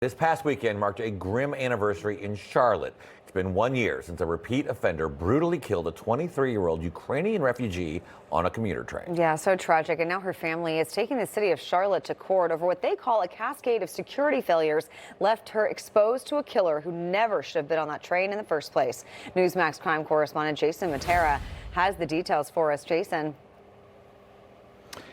This past weekend marked a grim anniversary in Charlotte. It's been 1 year since a repeat offender brutally killed a 23-year-old Ukrainian refugee on a commuter train. Yeah, so tragic. And now her family is taking the city of Charlotte to court over what they call a cascade of security failures left her exposed to a killer who never should have been on that train in the first place. Newsmax crime correspondent Jason Mattera has the details for us. Jason.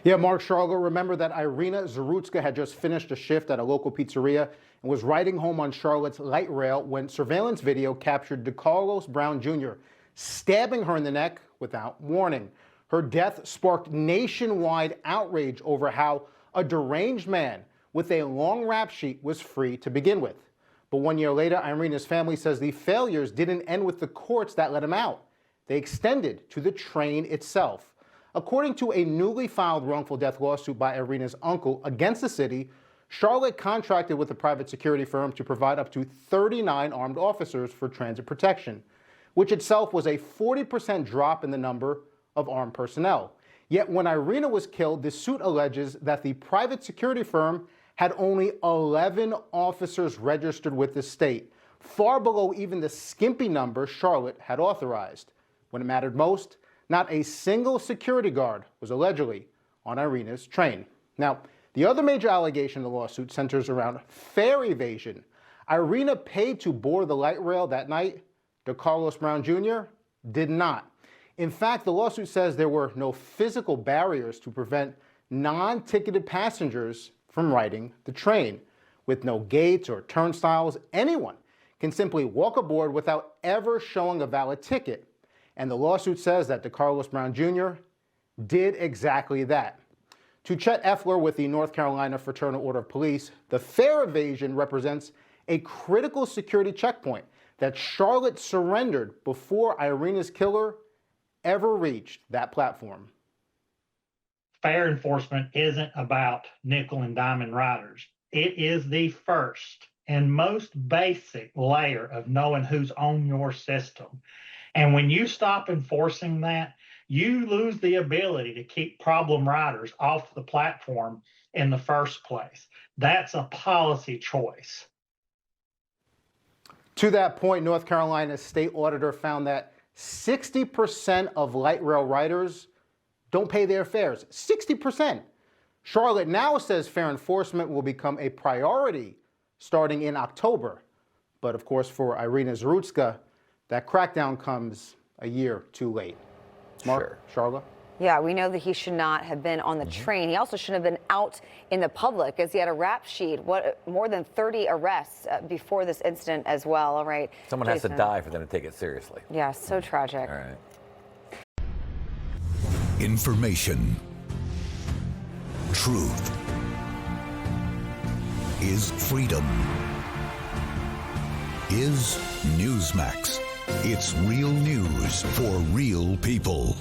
Yeah, Mark, Charlotte, remember that Iryna Zarutska had just finished a shift at a local pizzeria and was riding home on Charlotte's light rail when surveillance video captured DeCarlos Brown Jr. stabbing her in the neck without warning. Her death sparked nationwide outrage over how a deranged man with a long rap sheet was free to begin with. But 1 year later, Iryna's family says the failures didn't end with the courts that let him out. They extended to the train itself. According to a newly filed wrongful death lawsuit by Iryna's uncle against the city, Charlotte contracted with a private security firm to provide up to 39 armed officers for transit protection, which itself was a 40% drop in the number of armed personnel. Yet when Iryna was killed, the suit alleges that the private security firm had only 11 officers registered with the state, far below even the skimpy number Charlotte had authorized. When it mattered most, not a single security guard was allegedly on Iryna's train. Now, the other major allegation in the lawsuit centers around fare evasion. Iryna paid to board the light rail that night. DeCarlos Brown Jr. did not. In fact, the lawsuit says there were no physical barriers to prevent non-ticketed passengers from riding the train. With no gates or turnstiles, anyone can simply walk aboard without ever showing a valid ticket. And the lawsuit says that DeCarlos Brown Jr. did exactly that. To Chet Effler with the North Carolina Fraternal Order of Police, the fare evasion represents a critical security checkpoint that Charlotte surrendered before Iryna's killer ever reached that platform. Fare enforcement isn't about nickel and diamond riders. It is the first and most basic layer of knowing who's on your system. And when you stop enforcing that, you lose the ability to keep problem riders off the platform in the first place. That's a policy choice. To that point, North Carolina's state auditor found that 60% of light rail riders don't pay their fares. 60%. Charlotte now says fare enforcement will become a priority starting in October. But of course, for Iryna Zarutska, that crackdown comes a year too late. Mark, Charlotte? Yeah, we know that he should not have been on the train. He also shouldn't have been out in the public, as he had a rap sheet. More than 30 arrests before this incident as well. All right. Someone has to die for them to take it seriously. Yeah, so tragic. All right. Information. Truth is freedom. Is Newsmax. It's real news for real people.